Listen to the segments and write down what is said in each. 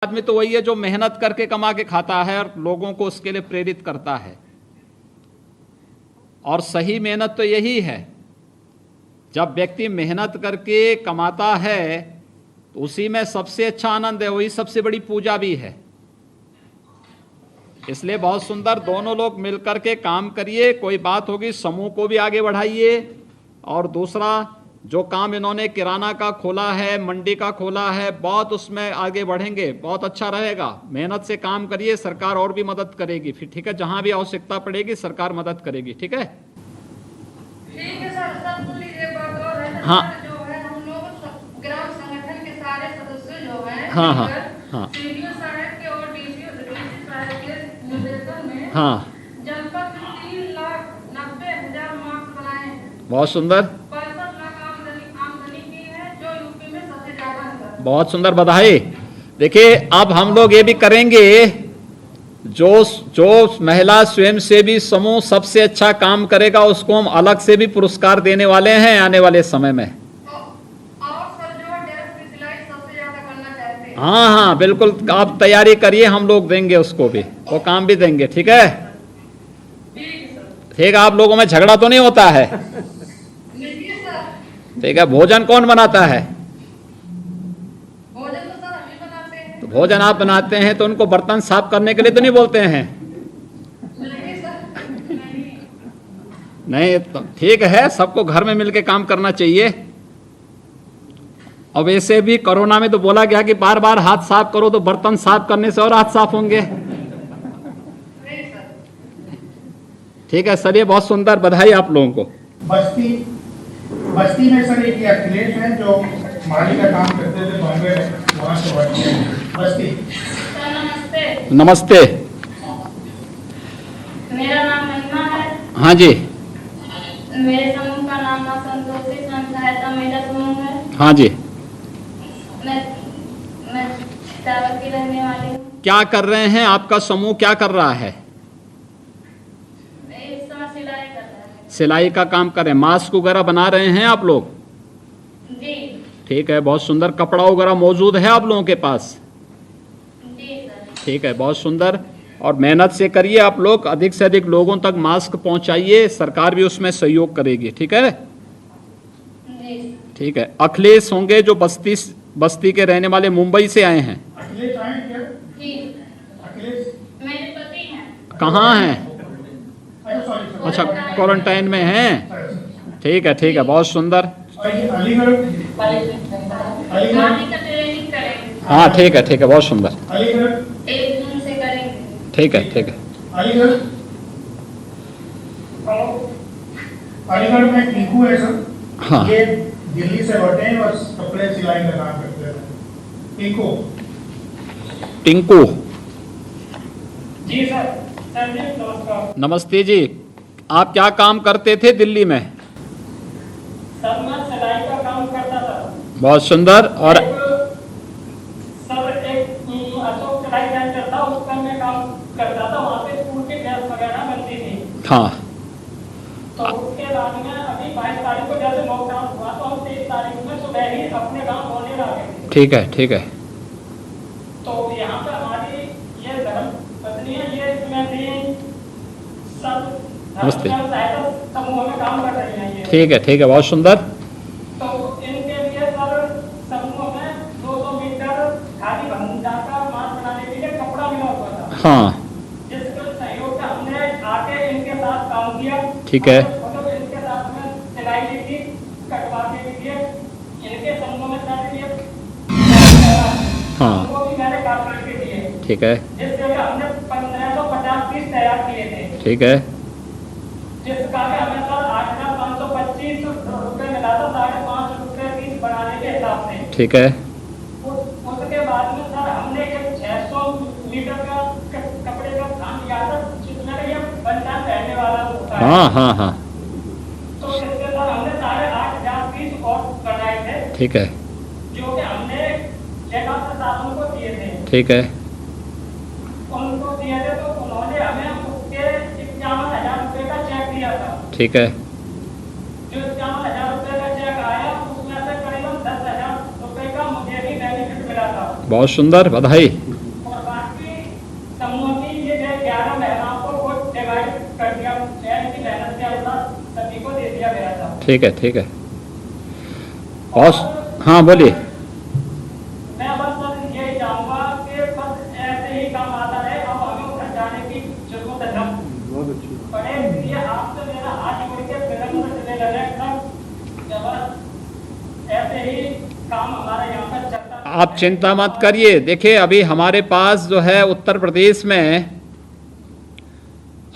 आदमी तो वही है जो मेहनत करके कमा के खाता है और लोगों को उसके लिए प्रेरित करता है। और सही मेहनत तो यही है, जब व्यक्ति मेहनत करके कमाता है तो उसी में सबसे अच्छा आनंद है, वही सबसे बड़ी पूजा भी है। इसलिए बहुत सुंदर, दोनों लोग मिलकर के काम करिए। कोई बात होगी समूह को भी आगे बढ़ाइए। और दूसरा, जो काम इन्होंने किराना का खोला है, मंडी का खोला है, बहुत उसमें आगे बढ़ेंगे, बहुत अच्छा रहेगा। मेहनत से काम करिए, सरकार और भी मदद करेगी फिर, ठीक है। जहां भी आवश्यकता पड़ेगी सरकार मदद करेगी, ठीक है। ठीक है सर, एक बात और है। हाँ, जो है हम लोग ग्राम संगठन के सारे सदस्य जो हैं, हाँ हाँ हाँ सीडीओ साहब के और डीसी साहब के निर्देशन में हाँ, जनपद में 3,90,000 मास्क बनाए हैं। बहुत सुंदर, 65 लाख आमदनी की है, जो यूपी में सबसे ज्यादा है। बहुत सुंदर, बधाई। देखिए, अब हम लोग ये भी करेंगे, जो महिला स्वयंसेवी समूह सबसे अच्छा काम करेगा उसको हम अलग से भी पुरस्कार देने वाले हैं आने वाले समय में। और सर जो है ड्रेस की सिलाई सबसे ज्यादा करना चाहते हैं। हाँ हाँ बिल्कुल, आप तैयारी करिए, हम लोग देंगे उसको भी, वो काम भी देंगे, ठीक है। ठीक है, आप लोगों में झगड़ा तो नहीं होता है? ठीक है। भोजन कौन बनाता है? तो भोजन आप बनाते हैं तो उनको बर्तन साफ करने के लिए तो नहीं बोलते हैं? नहीं, तो ठीक है, सबको घर में मिलके काम करना चाहिए। और वैसे भी कोरोना में तो बोला गया कि बार बार हाथ साफ करो, तो बर्तन साफ करने से और हाथ साफ होंगे। ठीक है सर, ये बहुत सुंदर, बधाई आप लोगों को। बस्ती में सर एक अखिलेश है जो माली का काम करते थे बॉम्बे में, वहाँ से बस्ती। नमस्ते। नमस्ते। मेरा नाम महिमा है। हाँ जी। मेरे समूह का नाम मां संतोषी स्वयं सहायता मेरा समूह है। हाँ जी। मैं टावर की रहने वाली हूँ। क्या कर रहे हैं, आपका समूह क्या कर रहा है? इस समय सिलाई कर रहा है। सिलाई का काम कर रहे हैं, मास्क वगैरह बना रहे हैं आप लोग? जी। ठीक है, बहुत सुंदर। कपड़ा वगैरह मौजूद है आप लोगों के पास? जी सर। ठीक है, बहुत सुंदर। और मेहनत से करिए आप लोग, अधिक से अधिक लोगों तक मास्क पहुंचाइए, सरकार भी उसमें सहयोग करेगी, ठीक है। जी। ठीक है। अखिलेश होंगे जो बस्ती के रहने वाले, मुंबई से आए हैं। अखिलेश आए क्या? जी। अखिलेश मेरे पति हैं। कहाँ हैं? अच्छा, सॉरी। क्वारंटाइन में हैं। ठीक है, ठीक है, बहुत सुंदर। अलीगढ़ माली का ट्रेनिंग करेंगे। हाँ ठीक है, ठीक है, बहुत सुंदर। अलीगढ़ 1 जून से करेंगे। ठीक है, ठीक है। अलीगढ़ अलीगढ़ में टीकू है सर। हाँ। ये दिल्ली से लौटे हैं और कपड़े सिलाई का काम करते हैं। टीकू। टिंकू। जी सर। सर जी नमस्कार। नमस्ते जी। आप क्या काम करते थे दिल्ली में? सर मैं सिलाई का काम करता था। बहुत सुंदर। और सर एक अशोक सिलाई सेंटर था, उस पर मैं काम करता था। वहाँ पे स्कूल की ड्रेस वगैरह बनती थी। हाँ, तो उसके बाद में अभी 22 तारीख को जैसे लॉकडाउन हुआ तो हम 23 तारीख में सुबह ही अपने गाँव होने आ गए। ठीक है, ठीक है। तो यहाँ पे हमारी ये धर्म पत्नी है, ये इसमें भी सब नमस्ते। सहायता समूह में काम कर रही है ये। ठीक है, ठीक है, बहुत सुंदर। तो इनके लिए सर समूह में 200 मीटर खाली भंजा का मास्क बनाने के लिए कपड़ा मिला हुआ था। हाँ, जिसके सहयोग से हमने आके इनके साथ काम किया। ठीक है। मतलब इनके साथ में सिलाई की थी, कटवाने के लिए इनके समूह में साथ लिए हाँ, वो भी मैंने काम करके दिए। ठीक है, जिसके लिए हमने 1550 पीस तैयार किए थे। ठीक है, जिसका के हमें सर 8,525 रुपये मिला था, 5.5 रुपये पीस बनाने के हिसाब से। ठीक है। उसके बाद में सर हमने एक 600 मीटर का कपड़े का काम किया था, जिसमें ये बंधन रहने वाला होता है। हाँ हाँ हाँ, तो इसके साथ हमने 8,500 पीस और बनाए थे, ठीक है, जो कि हमने जगह प्रशासन को दिए थे। ठीक है, उनको दिए थे तो उन्होंने हमें उसके 51,000 रुपये का चेक दिया था। ठीक है। जो 51,000 रुपये का चेक आया, उसमें से करीबन 10,000 रुपये का मुझे भी बेनिफिट मिला था। बहुत सुंदर, बधाई। ठीक है, ठीक है। और हाँ बोलिए। मैं बस सर यही चाहूंगा कि बस ऐसे ही काम आता रहे, अब हमें उधर जाने की जरूरत न पड़े। ये आपसे मेरा हाथ जोड़ के विनम्र निवेदन है सर, बस ऐसे ही काम हमारा यहाँ पर चलता। आप चिंता मत करिए। देखिए, अभी हमारे पास जो है उत्तर प्रदेश में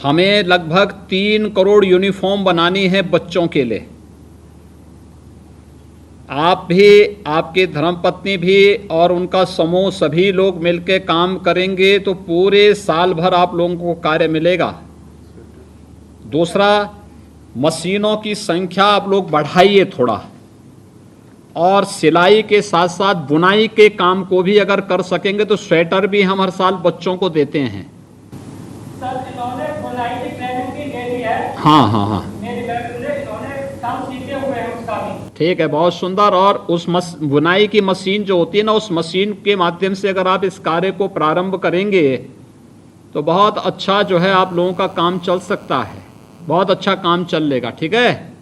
हमें लगभग 3 करोड़ यूनिफॉर्म बनानी है बच्चों के लिए। आप भी, आपकी धर्मपत्नी भी और उनका समूह सभी लोग मिलकर काम करेंगे तो पूरे साल भर आप लोगों को कार्य मिलेगा। दूसरा, मशीनों की संख्या आप लोग बढ़ाइए थोड़ा, और सिलाई के साथ साथ बुनाई के काम को भी अगर कर सकेंगे तो स्वेटर भी हम हर साल बच्चों को देते हैं। सर इन्होंने बुनाई की ट्रेनिंग भी ले ली है। हाँ हाँ हाँ, मेरी बहन ने, इन्होंने काम सीखे हुए हैं उसका भी। ठीक है, बहुत सुंदर। और उस बुनाई की मशीन जो होती है ना, उस मशीन के माध्यम से अगर आप इस कार्य को प्रारंभ करेंगे तो बहुत अच्छा जो है आप लोगों का काम चल सकता है, बहुत अच्छा काम चल लेगा। ठीक है,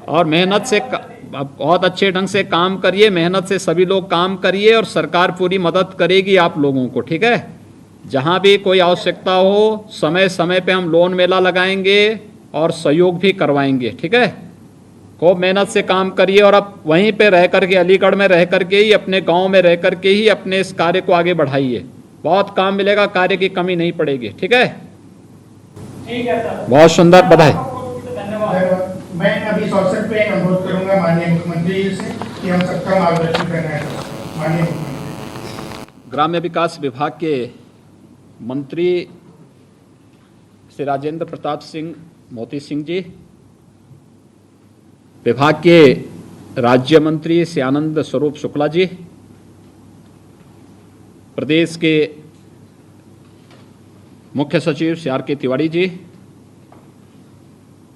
और मेहनत से बहुत अच्छे ढंग से काम करिए, मेहनत से सभी लोग काम करिए और सरकार पूरी मदद करेगी आप लोगों को। ठीक है, जहाँ भी कोई आवश्यकता हो समय समय पे हम लोन मेला लगाएंगे और सहयोग भी करवाएंगे। ठीक है, खूब मेहनत से काम करिए और अब वहीं पे रह करके, अलीगढ़ में रह करके ही, अपने गांव में रह करके ही अपने इस कार्य को आगे बढ़ाइए। बहुत काम मिलेगा, कार्य की कमी नहीं पड़ेगी। ठीक है, ठीक है सर, बहुत सुंदर, बधाई। धन्यवाद। मैं अभी इस अवसर पे अनुरोध करूंगा माननीय मुख्यमंत्री जी से कि हम सबका मार्गदर्शन करना है। माननीय मुख्यमंत्री, ग्राम्य विकास विभाग के मंत्री श्री राजेंद्र प्रताप सिंह मोती सिंह जी, विभाग के राज्य मंत्री श्री आनंद स्वरूप शुक्ला जी, प्रदेश के मुख्य सचिव श्री आर के तिवारी जी,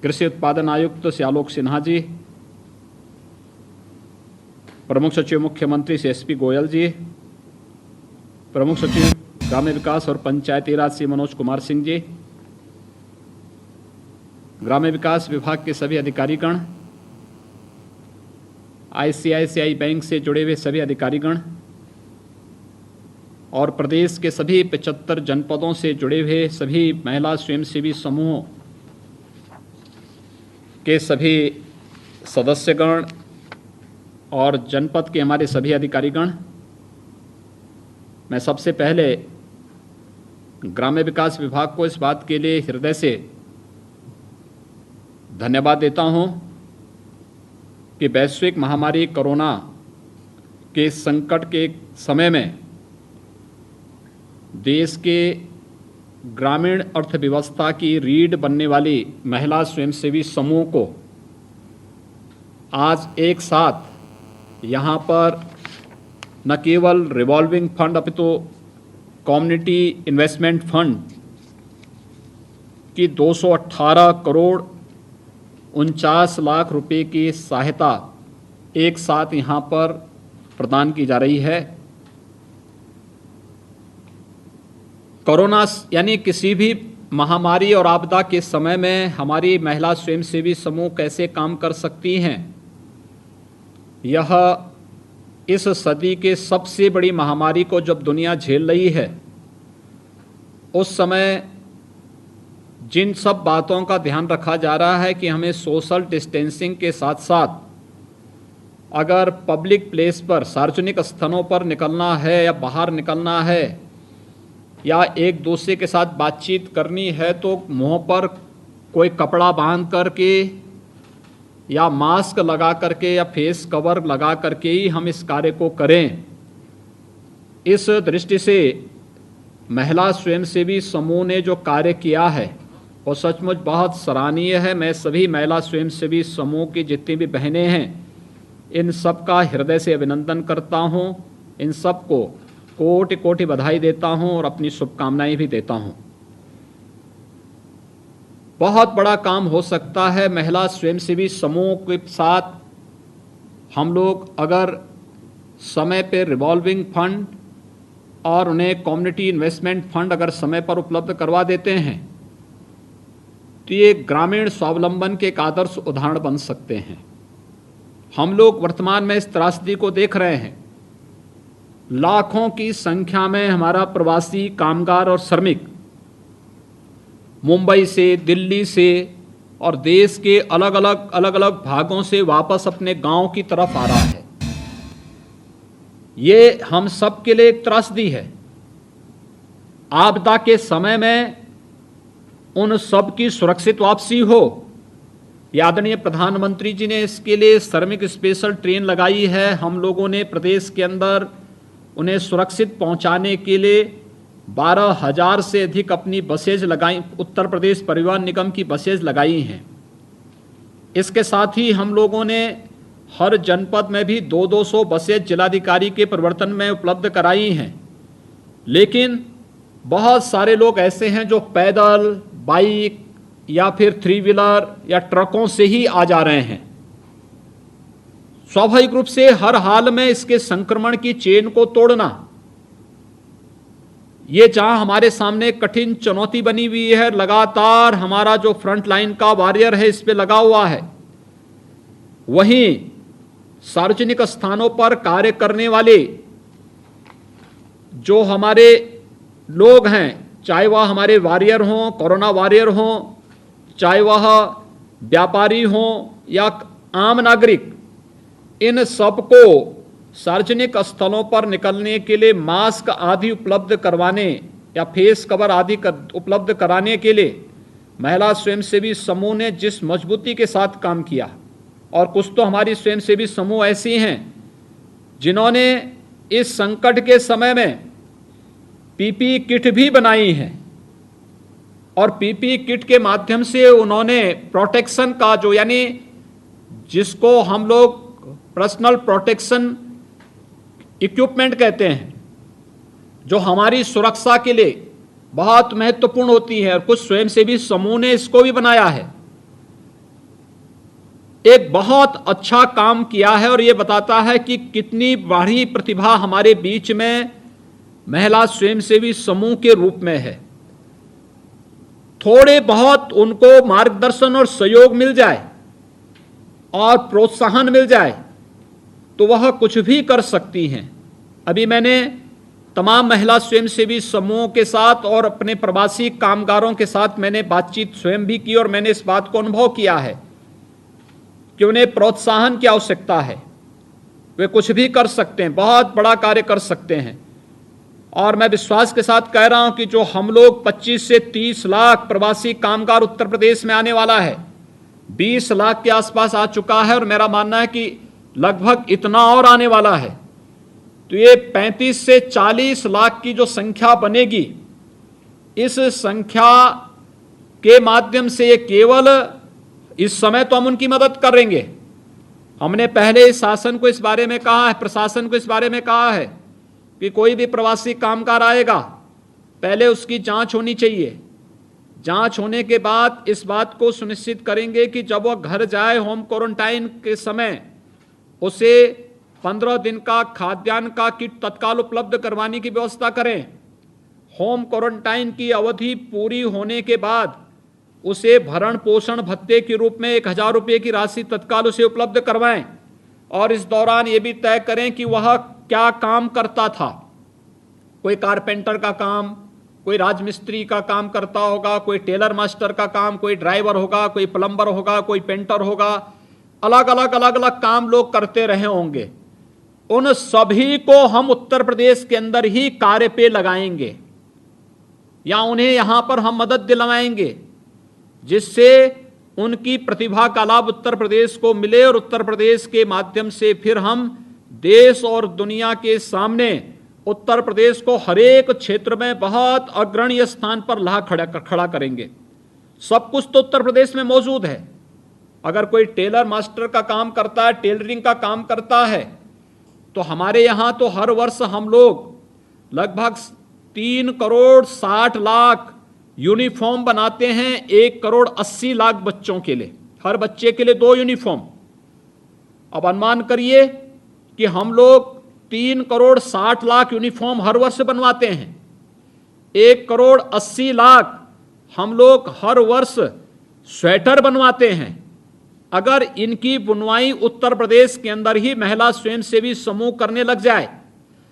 कृषि उत्पादन आयुक्त श्री आलोक सिन्हा जी, प्रमुख सचिव मुख्यमंत्री श्री एस पी गोयल जी, प्रमुख सचिव ग्राम्य विकास और पंचायती राज श्री मनोज कुमार सिंह जी, ग्राम्य विकास विभाग के सभी अधिकारीगण, ICICI बैंक से जुड़े हुए सभी अधिकारीगण और प्रदेश के सभी 75 जनपदों से जुड़े हुए सभी महिला स्वयंसेवी समूहों के सभी सदस्यगण और जनपद के हमारे सभी अधिकारीगण, मैं सबसे पहले ग्राम्य विकास विभाग को इस बात के लिए हृदय से धन्यवाद देता हूं कि वैश्विक महामारी कोरोना के संकट के समय में देश के ग्रामीण अर्थव्यवस्था की रीढ़ बनने वाली महिला स्वयंसेवी समूह को आज एक साथ यहाँ पर न केवल रिवॉल्विंग फंड अपितु कम्युनिटी इन्वेस्टमेंट फंड की 218 करोड़ 49 लाख रुपए की सहायता एक साथ यहाँ पर प्रदान की जा रही है। कोरोना यानी किसी भी महामारी और आपदा के समय में हमारी महिला स्वयंसेवी समूह कैसे काम कर सकती हैं, यह इस सदी के सबसे बड़ी महामारी को जब दुनिया झेल रही है, उस समय जिन सब बातों का ध्यान रखा जा रहा है कि हमें सोशल डिस्टेंसिंग के साथ साथ अगर पब्लिक प्लेस पर, सार्वजनिक स्थानों पर निकलना है या बाहर निकलना है या एक दूसरे के साथ बातचीत करनी है तो मुंह पर कोई कपड़ा बांध करके या मास्क लगा करके या फेस कवर लगा करके ही हम इस कार्य को करें। इस दृष्टि से महिला स्वयंसेवी समूह ने जो कार्य किया है वो सचमुच बहुत सराहनीय है। मैं सभी महिला स्वयंसेवी समूह की जितनी भी बहनें हैं, इन सब का हृदय से अभिनंदन करता हूं। इन सब को कोटि कोटि बधाई देता हूं और अपनी शुभकामनाएं भी देता हूं। बहुत बड़ा काम हो सकता है महिला स्वयंसेवी समूह के साथ हम लोग अगर समय पे रिवॉल्विंग फंड और उन्हें कम्युनिटी इन्वेस्टमेंट फंड अगर समय पर उपलब्ध करवा देते हैं तो ये ग्रामीण स्वावलंबन के एक आदर्श उदाहरण बन सकते हैं। हम लोग वर्तमान में इस त्रासदी को देख रहे हैं। लाखों की संख्या में हमारा प्रवासी कामगार और श्रमिक मुंबई से, दिल्ली से और देश के अलग अलग भागों से वापस अपने गांव की तरफ आ रहा है। ये हम सब के लिए एक त्रासदी है। आपदा के समय में उन सब की सुरक्षित वापसी हो, आदरणीय प्रधानमंत्री जी ने इसके लिए श्रमिक स्पेशल ट्रेन लगाई है। हम लोगों ने प्रदेश के अंदर उन्हें सुरक्षित पहुंचाने के लिए 12,000 से अधिक अपनी बसेज लगाई, उत्तर प्रदेश परिवहन निगम की बसेज लगाई हैं। इसके साथ ही हम लोगों ने हर जनपद में भी 200 बसेज जिलाधिकारी के प्रवर्तन में उपलब्ध कराई हैं। लेकिन बहुत सारे लोग ऐसे हैं जो पैदल, बाइक या फिर 3 व्हीलर या ट्रकों से ही आ जा रहे हैं। स्वाभाविक रूप से हर हाल में इसके संक्रमण की चेन को तोड़ना, ये जहां हमारे सामने कठिन चुनौती बनी हुई है, लगातार हमारा जो फ्रंट लाइन का वॉरियर है इस पे लगा हुआ है। वहीं सार्वजनिक स्थानों पर कार्य करने वाले जो हमारे लोग हैं, चाहे वह हमारे वॉरियर हों, कोरोना वॉरियर हों, चाहे वह व्यापारी हों या आम नागरिक, इन सबको सार्वजनिक स्थलों पर निकलने के लिए मास्क आदि उपलब्ध करवाने या फेस कवर आदि उपलब्ध कराने के लिए महिला स्वयंसेवी समूह ने जिस मजबूती के साथ काम किया, और कुछ तो हमारी स्वयंसेवी समूह ऐसी हैं जिन्होंने इस संकट के समय में पीपीई किट भी बनाई है, और पीपीई किट के माध्यम से उन्होंने प्रोटेक्शन का जो, यानी जिसको हम लोग पर्सनल प्रोटेक्शन इक्विपमेंट कहते हैं, जो हमारी सुरक्षा के लिए बहुत महत्वपूर्ण होती है, और कुछ स्वयंसेवी समूह ने इसको भी बनाया है। एक बहुत अच्छा काम किया है, और ये बताता है कि कितनी बड़ी प्रतिभा हमारे बीच में महिला स्वयंसेवी समूह के रूप में है। थोड़े बहुत उनको मार्गदर्शन और सहयोग मिल जाए और प्रोत्साहन मिल जाए तो वह कुछ भी कर सकती हैं। अभी मैंने तमाम महिला स्वयंसेवी समूहों के साथ और अपने प्रवासी कामगारों के साथ मैंने बातचीत स्वयं भी की, और मैंने इस बात को अनुभव किया है कि उन्हें प्रोत्साहन की आवश्यकता है। वे कुछ भी कर सकते हैं, बहुत बड़ा कार्य कर सकते हैं। और मैं विश्वास के साथ कह रहा हूं कि जो हम लोग 25 से 30 लाख प्रवासी कामगार उत्तर प्रदेश में आने वाला है, 20 लाख के आसपास आ चुका है, और मेरा मानना है कि लगभग इतना और आने वाला है। तो ये 35 से 40 लाख की जो संख्या बनेगी, इस संख्या के माध्यम से ये केवल इस समय तो हम उनकी मदद करेंगे। हमने पहले शासन को इस बारे में कहा है, प्रशासन को इस बारे में कहा है कि कोई भी प्रवासी कामगार आएगा, पहले उसकी जांच होनी चाहिए। जांच होने के बाद इस बात को सुनिश्चित करेंगे कि जब वह घर जाए होम क्वारंटाइन के समय उसे 15 दिन का खाद्यान्न का किट तत्काल उपलब्ध करवाने की व्यवस्था करें। होम क्वारंटाइन की अवधि पूरी होने के बाद उसे भरण पोषण भत्ते के रूप में 1,000 रुपये की राशि तत्काल उसे उपलब्ध करवाएं, और इस दौरान ये भी तय करें कि वह क्या काम करता था। कोई कारपेंटर का काम, कोई राजमिस्त्री का काम करता होगा, कोई टेलर मास्टर का काम, कोई ड्राइवर होगा, कोई प्लम्बर होगा, कोई पेंटर होगा, अलग अलग काम लोग करते रहे होंगे। उन सभी को हम उत्तर प्रदेश के अंदर ही कार्य पे लगाएंगे, या उन्हें यहां पर हम मदद दिलवाएंगे, जिससे उनकी प्रतिभा का लाभ उत्तर प्रदेश को मिले, और उत्तर प्रदेश के माध्यम से फिर हम देश और दुनिया के सामने उत्तर प्रदेश को हर एक क्षेत्र में बहुत अग्रणी स्थान पर ला खड़ा करेंगे। सब कुछ तो उत्तर प्रदेश में मौजूद है। अगर कोई टेलर मास्टर का काम करता है, टेलरिंग का काम करता है, तो हमारे यहाँ तो हर वर्ष हम लोग लगभग 3 करोड़ 60 लाख यूनिफॉर्म बनाते हैं 1 करोड़ 80 लाख बच्चों के लिए, हर बच्चे के लिए 2 यूनिफॉर्म। अब अनुमान करिए कि हम लोग 3 करोड़ 60 लाख यूनिफॉर्म हर वर्ष बनवाते हैं। 1 करोड़ 80 लाख हम लोग हर वर्ष स्वेटर बनवाते हैं, अगर इनकी बुनवाई उत्तर प्रदेश के अंदर ही महिला स्वयंसेवी समूह करने लग जाए,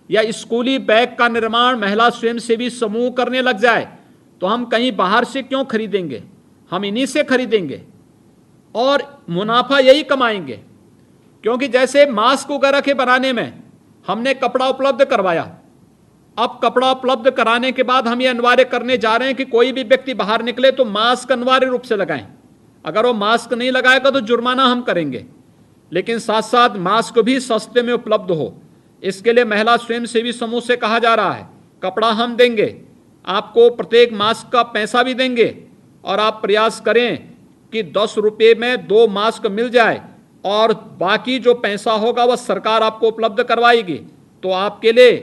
या स्कूली बैग का निर्माण महिला स्वयंसेवी समूह करने लग जाए, तो हम कहीं बाहर से क्यों खरीदेंगे, हम इन्हीं से खरीदेंगे और मुनाफा यही कमाएंगे। क्योंकि जैसे मास्क वगैरह के बनाने में हमने कपड़ा उपलब्ध करवाया, अब कपड़ा उपलब्ध कराने के बाद हम ये अनिवार्य करने जा रहे हैं कि कोई भी व्यक्ति बाहर निकले तो मास्क अनिवार्य रूप से लगाएं। अगर वो मास्क नहीं लगाएगा तो जुर्माना हम करेंगे, लेकिन साथ साथ मास्क भी सस्ते में उपलब्ध हो, इसके लिए महिला स्वयंसेवी समूह से कहा जा रहा है कपड़ा हम देंगे, आपको प्रत्येक मास्क का पैसा भी देंगे, और आप प्रयास करें कि 10 रुपये में 2 मास्क मिल जाए और बाकी जो पैसा होगा वह सरकार आपको उपलब्ध करवाएगी। तो आपके लिए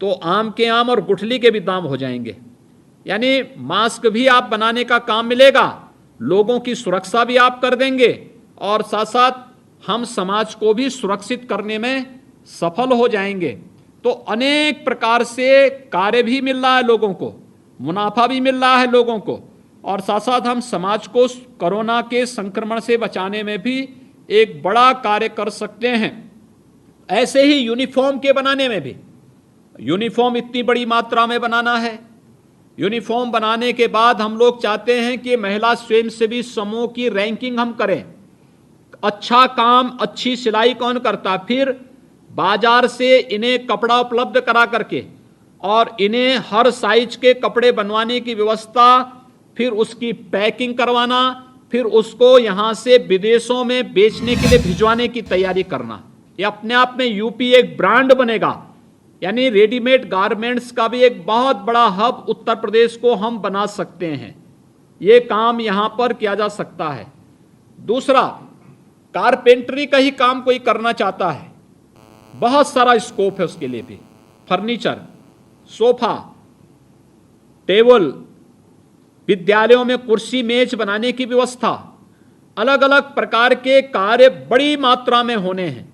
तो आम के आम और गुठली के भी दाम हो जाएंगे। यानी मास्क भी आप बनाने का काम मिलेगा, लोगों की सुरक्षा भी आप कर देंगे, और साथ साथ हम समाज को भी सुरक्षित करने में सफल हो जाएंगे। तो अनेक प्रकार से कार्य भी मिल रहा है लोगों को, मुनाफा भी मिल रहा है लोगों को, और साथ साथ हम समाज को कोरोना के संक्रमण से बचाने में भी एक बड़ा कार्य कर सकते हैं। ऐसे ही यूनिफॉर्म के बनाने में भी, यूनिफॉर्म इतनी बड़ी मात्रा में बनाना है, यूनिफॉर्म बनाने के बाद हम लोग चाहते हैं कि महिला स्वयंसेवी समूह की रैंकिंग हम करें। अच्छा काम, अच्छी सिलाई कौन करता, फिर बाजार से इन्हें कपड़ा उपलब्ध करा करके और इन्हें हर साइज के कपड़े बनवाने की व्यवस्था, फिर उसकी पैकिंग करवाना, फिर उसको यहाँ से विदेशों में बेचने के लिए भिजवाने की तैयारी करना। ये अपने आप में यूपी एक ब्रांड बनेगा, यानी रेडीमेड गारमेंट्स का भी एक बहुत बड़ा हब उत्तर प्रदेश को हम बना सकते हैं। ये काम यहाँ पर किया जा सकता है। दूसरा, कारपेंटरी का ही काम कोई करना चाहता है, बहुत सारा स्कोप है उसके लिए भी। फर्नीचर, सोफा, टेबल, विद्यालयों में कुर्सी मेज बनाने की व्यवस्था, अलग अलग प्रकार के कार्य बड़ी मात्रा में होने हैं।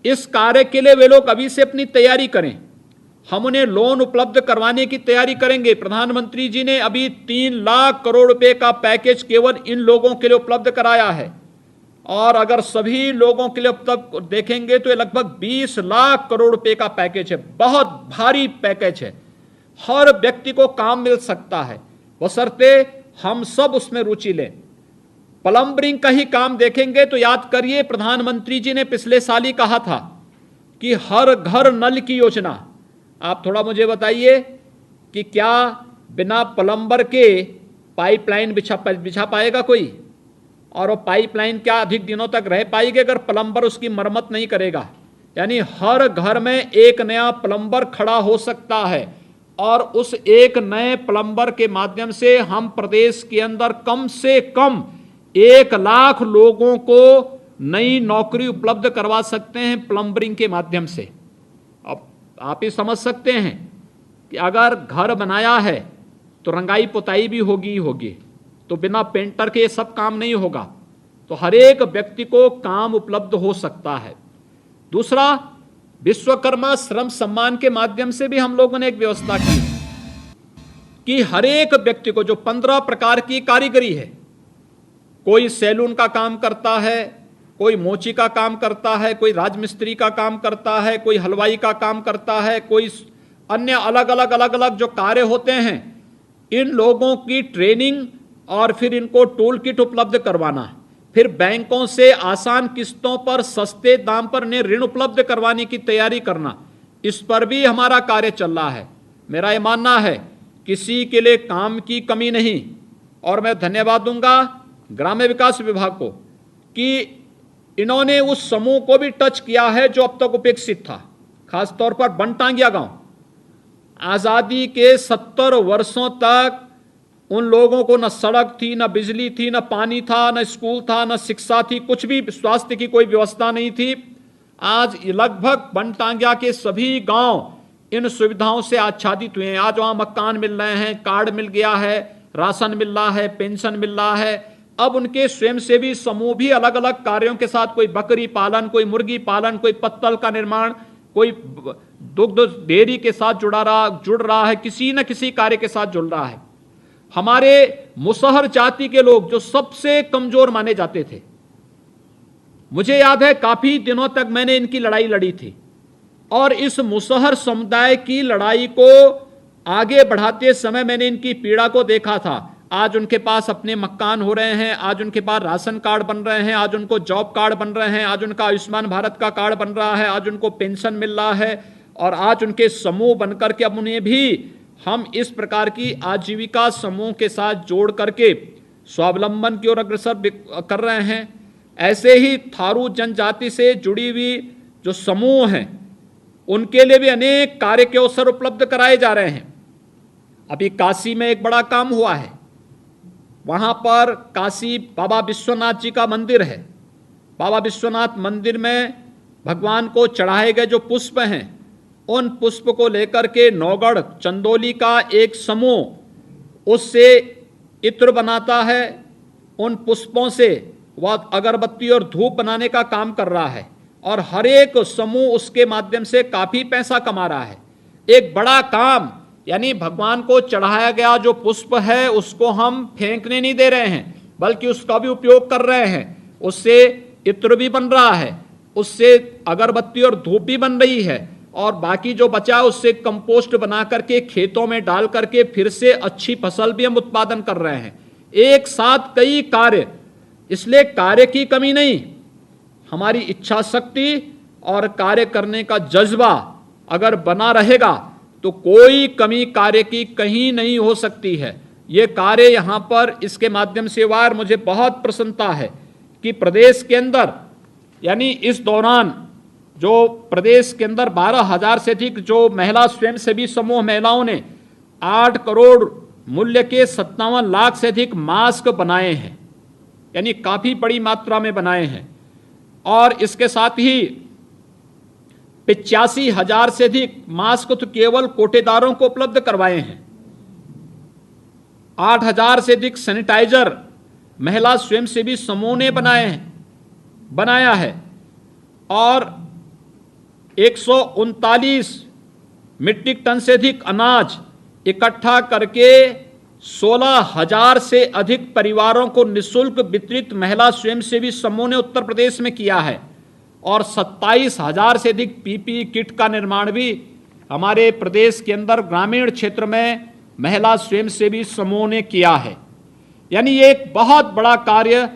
इस कार्य के लिए वे लोग अभी से अपनी तैयारी करें, हम उन्हें लोन उपलब्ध करवाने की तैयारी करेंगे। प्रधानमंत्री जी ने अभी 3 लाख करोड़ रुपए का पैकेज केवल इन लोगों के लिए उपलब्ध कराया है, और अगर सभी लोगों के लिए अब तक देखेंगे तो ये लगभग 20 लाख करोड़ रुपए का पैकेज है। बहुत भारी पैकेज है, हर व्यक्ति को काम मिल सकता है, बशर्ते हम सब उसमें रुचि लें। प्लम्बरिंग का ही काम देखेंगे तो याद करिए, प्रधानमंत्री जी ने पिछले साल ही कहा था कि हर घर नल की योजना। आप थोड़ा मुझे बताइए कि क्या बिना प्लम्बर के पाइपलाइन बिछा पाएगा कोई, और वो पाइपलाइन क्या अधिक दिनों तक रह पाएगी अगर प्लम्बर उसकी मरम्मत नहीं करेगा। यानी हर घर में एक नया प्लम्बर खड़ा हो सकता है, और उस एक नए प्लम्बर के माध्यम से हम प्रदेश के अंदर कम से कम 1 लाख लोगों को नई नौकरी उपलब्ध करवा सकते हैं प्लम्बरिंग के माध्यम से। अब आप ही समझ सकते हैं कि अगर घर बनाया है तो रंगाई पुताई भी होगी ही होगी, तो बिना पेंटर के ये सब काम नहीं होगा। तो हर एक व्यक्ति को काम उपलब्ध हो सकता है। दूसरा, विश्वकर्मा श्रम सम्मान के माध्यम से भी हम लोगों ने एक व्यवस्था की कि हर एक व्यक्ति को, जो 15 प्रकार की कारीगरी है, कोई सैलून का काम करता है, कोई मोची का काम करता है, कोई राजमिस्त्री का काम करता है, कोई हलवाई का काम करता है, कोई अन्य अलग अलग जो कार्य होते हैं, इन लोगों की ट्रेनिंग और फिर इनको टूल किट उपलब्ध करवाना, फिर बैंकों से आसान किस्तों पर सस्ते दाम पर इन्हें ऋण उपलब्ध करवाने की तैयारी करना, इस पर भी हमारा कार्य चल रहा है। मेरा ये मानना है किसी के लिए काम की कमी नहीं, और मैं धन्यवाद दूंगा ग्राम्य विकास विभाग को कि इन्होंने उस समूह को भी टच किया है जो अब तक उपेक्षित था, खासतौर पर बनटांगिया गांव। आज़ादी के 70 वर्षों तक उन लोगों को न सड़क थी, न बिजली थी, न पानी था, न स्कूल था, न शिक्षा थी, कुछ भी स्वास्थ्य की कोई व्यवस्था नहीं थी। आज लगभग बनटांगिया के सभी गांव इन सुविधाओं से आच्छादित हुए हैं। आज वहाँ मकान मिल रहे हैं, कार्ड मिल गया है, राशन मिल रहा है, पेंशन मिल रहा है। अब उनके स्वयंसेवी समूह भी अलग अलग कार्यों के साथ, कोई बकरी पालन, कोई मुर्गी पालन, कोई पत्तल का निर्माण, कोई दुग्ध डेयरी के साथ जुड़ रहा है, किसी न किसी कार्य के साथ जुड़ रहा है। हमारे मुसहर जाति के लोग जो सबसे कमजोर माने जाते थे, मुझे याद है काफी दिनों तक मैंने इनकी लड़ाई लड़ी थी और इस मुसहर समुदाय की लड़ाई को आगे बढ़ाते समय मैंने इनकी पीड़ा को देखा था। आज उनके पास अपने मकान हो रहे हैं, आज उनके पास राशन कार्ड बन रहे हैं, आज उनको जॉब कार्ड बन रहे हैं, आज उनका आयुष्मान भारत का कार्ड बन रहा है, आज उनको पेंशन मिल रहा है और आज उनके समूह बनकर के अब उन्हें भी हम इस प्रकार की आजीविका समूह के साथ जोड़ करके स्वावलंबन की ओर अग्रसर कर रहे हैं। ऐसे ही थारू जनजाति से जुड़ी हुई जो समूह हैं उनके लिए भी अनेक कार्य के अवसर उपलब्ध कराए जा रहे हैं। अभी काशी में एक बड़ा काम हुआ है, वहां पर काशी बाबा विश्वनाथ जी का मंदिर है। बाबा विश्वनाथ मंदिर में भगवान को चढ़ाए गए जो पुष्प हैं, उन पुष्प को लेकर के नौगढ़ चंदौली का एक समूह उससे इत्र बनाता है। उन पुष्पों से वह अगरबत्ती और धूप बनाने का काम कर रहा है और हर एक समूह उसके माध्यम से काफी पैसा कमा रहा है। एक बड़ा काम, यानी भगवान को चढ़ाया गया जो पुष्प है उसको हम फेंकने नहीं दे रहे हैं, बल्कि उसका भी उपयोग कर रहे हैं। उससे इत्र भी बन रहा है, उससे अगरबत्ती और धूप भी बन रही है और बाकी जो बचा उससे कंपोस्ट बना करके खेतों में डाल करके फिर से अच्छी फसल भी हम उत्पादन कर रहे हैं। एक साथ कई कार्य, इसलिए कार्य की कमी नहीं, हमारी इच्छा शक्ति और कार्य करने का जज्बा अगर बना रहेगा तो कोई कमी कार्य की कहीं नहीं हो सकती है। ये कार्य यहाँ पर इसके माध्यम से हुआ और मुझे बहुत प्रसन्नता है कि प्रदेश के अंदर, यानी इस दौरान जो प्रदेश के अंदर 12,000 से अधिक जो महिला स्वयंसेवी समूह महिलाओं ने 8 करोड़ मूल्य के 57 लाख से अधिक मास्क बनाए हैं, यानी काफी बड़ी मात्रा में बनाए हैं। और इसके साथ ही 85,000 से अधिक मास्क तो केवल कोटेदारों को उपलब्ध करवाए हैं। 8,000 से अधिक सैनिटाइजर महिला स्वयंसेवी समूह ने बनाया है और 139 मीट्रिक टन से अधिक अनाज इकट्ठा करके 16,000 से अधिक परिवारों को निःशुल्क वितरित महिला स्वयंसेवी समूह ने उत्तर प्रदेश में किया है और 27,000 से अधिक पीपीई किट का निर्माण भी हमारे प्रदेश के अंदर ग्रामीण क्षेत्र में महिला स्वयंसेवी समूह ने किया है। यानी ये एक बहुत बड़ा कार्य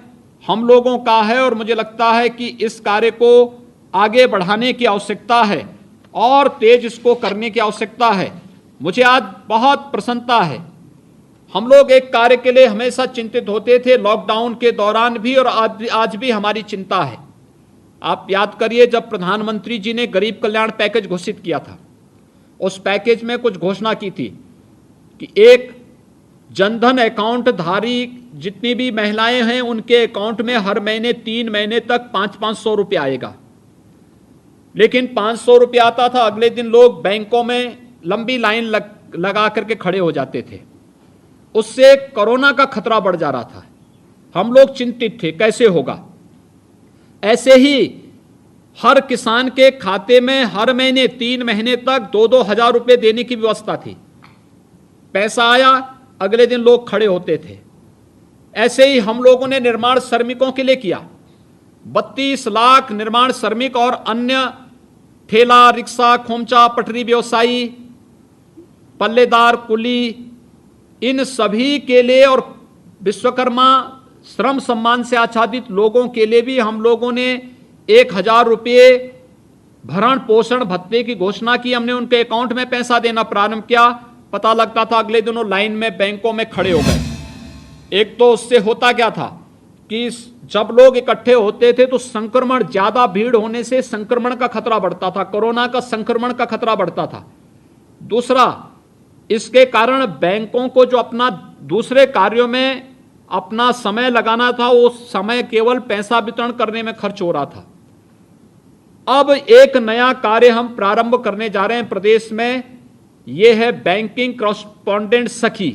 हम लोगों का है और मुझे लगता है कि इस कार्य को आगे बढ़ाने की आवश्यकता है और तेज इसको करने की आवश्यकता है। मुझे आज बहुत प्रसन्नता है। हम लोग एक कार्य के लिए हमेशा चिंतित होते थे, लॉकडाउन के दौरान भी और आज भी हमारी चिंता है। आप याद करिए जब प्रधानमंत्री जी ने गरीब कल्याण पैकेज घोषित किया था, उस पैकेज में कुछ घोषणा की थी कि एक जनधन अकाउंट धारी जितनी भी महिलाएं हैं उनके अकाउंट में हर महीने 3 महीने तक 500 रुपये आएगा। लेकिन 500 रुपये आता था, अगले दिन लोग बैंकों में लंबी लाइन लगा करके खड़े हो जाते थे। उससे कोरोना का खतरा बढ़ जा रहा था। हम लोग चिंतित थे कैसे होगा। ऐसे ही हर किसान के खाते में हर महीने 3 महीने तक 2-2 हजार रुपये देने की व्यवस्था थी। पैसा आया, अगले दिन लोग खड़े होते थे। ऐसे ही हम लोगों ने निर्माण श्रमिकों के लिए किया। 32 लाख निर्माण श्रमिक और अन्य ठेला, रिक्शा, खोमचा, पटरी व्यवसायी, पल्लेदार, कुली, इन सभी के लिए और विश्वकर्मा श्रम सम्मान से आच्छादित लोगों के लिए भी हम लोगों ने 1,000 रुपये भरण पोषण भत्ते की घोषणा की। हमने उनके अकाउंट में पैसा देना प्रारंभ किया। पता लगता था अगले दिनों लाइन में बैंकों में खड़े हो गए। एक तो उससे होता क्या था कि जब लोग इकट्ठे होते थे तो संक्रमण, ज्यादा भीड़ होने से संक्रमण का खतरा बढ़ता था, कोरोना का संक्रमण का खतरा बढ़ता था। दूसरा, इसके कारण बैंकों को जो अपना दूसरे कार्यों में अपना समय लगाना था वो समय केवल पैसा वितरण करने में खर्च हो रहा था। अब एक नया कार्य हम प्रारंभ करने जा रहे हैं प्रदेश में, यह है बैंकिंग कॉरेस्पॉन्डेंट सखी।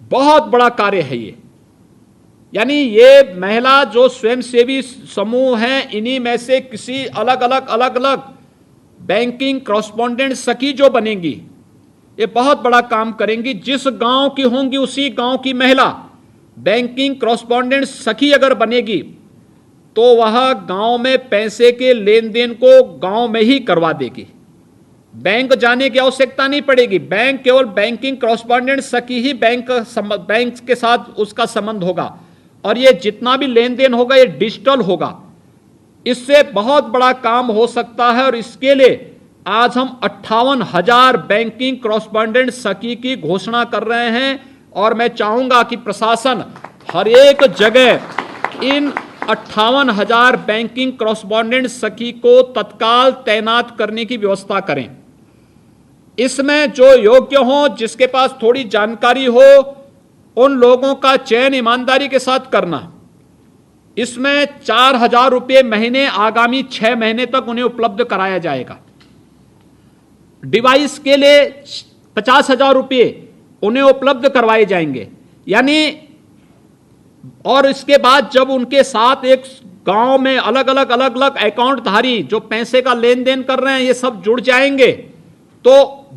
बहुत बड़ा कार्य है ये। यानी ये महिला जो स्वयंसेवी समूह हैं, इन्हीं में से किसी अलग अलग बैंकिंग कॉरेस्पॉन्डेंट सखी जो बनेंगी, ये बहुत बड़ा काम करेंगी। जिस गांव की होंगी उसी गांव की महिला बैंकिंग कॉरेस्पॉन्डेंट सखी अगर बनेगी तो वह गांव में पैसे के लेन देन को गांव में ही करवा देगी, बैंक जाने की आवश्यकता नहीं पड़ेगी। बैंक केवल बैंकिंग कॉरेस्पॉन्डेंट सखी ही बैंक के साथ उसका संबंध होगा और ये जितना भी लेन देन होगा ये डिजिटल होगा। इससे बहुत बड़ा काम हो सकता है और इसके लिए आज हम 58,000 बैंकिंग कॉरेस्पॉन्डेंट सखी की घोषणा कर रहे हैं और मैं चाहूंगा कि प्रशासन हर एक जगह इन 58,000 बैंकिंग कॉरेस्पॉन्डेंट सखी को तत्काल तैनात करने की व्यवस्था करें। इसमें जो योग्य हो, जिसके पास थोड़ी जानकारी हो, उन लोगों का चयन ईमानदारी के साथ करना। इसमें 4,000 रुपये महीने आगामी 6 महीने तक उन्हें उपलब्ध कराया जाएगा। डिवाइस के लिए 50,000 रुपये उन्हें उपलब्ध करवाए जाएंगे। यानी और इसके बाद जब उनके साथ एक गांव में अलग अलग अकाउंट धारी जो पैसे का लेन देन कर रहे हैं ये सब जुड़ जाएंगे तो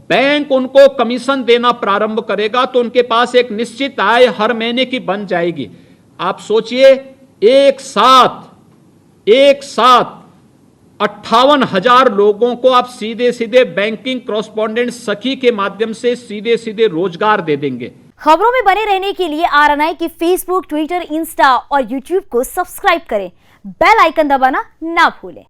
बैंक उनको कमीशन देना प्रारंभ करेगा, तो उनके पास एक निश्चित आय हर महीने की बन जाएगी। आप सोचिए एक साथ 58,000 लोगों को आप सीधे सीधे बैंकिंग कॉरेस्पॉन्डेंट सखी के माध्यम से सीधे सीधे रोजगार दे देंगे। खबरों में बने रहने के लिए RNI की फेसबुक, ट्विटर, इंस्टा और यूट्यूब को सब्सक्राइब करें। बेल आइकन दबाना ना भूलें।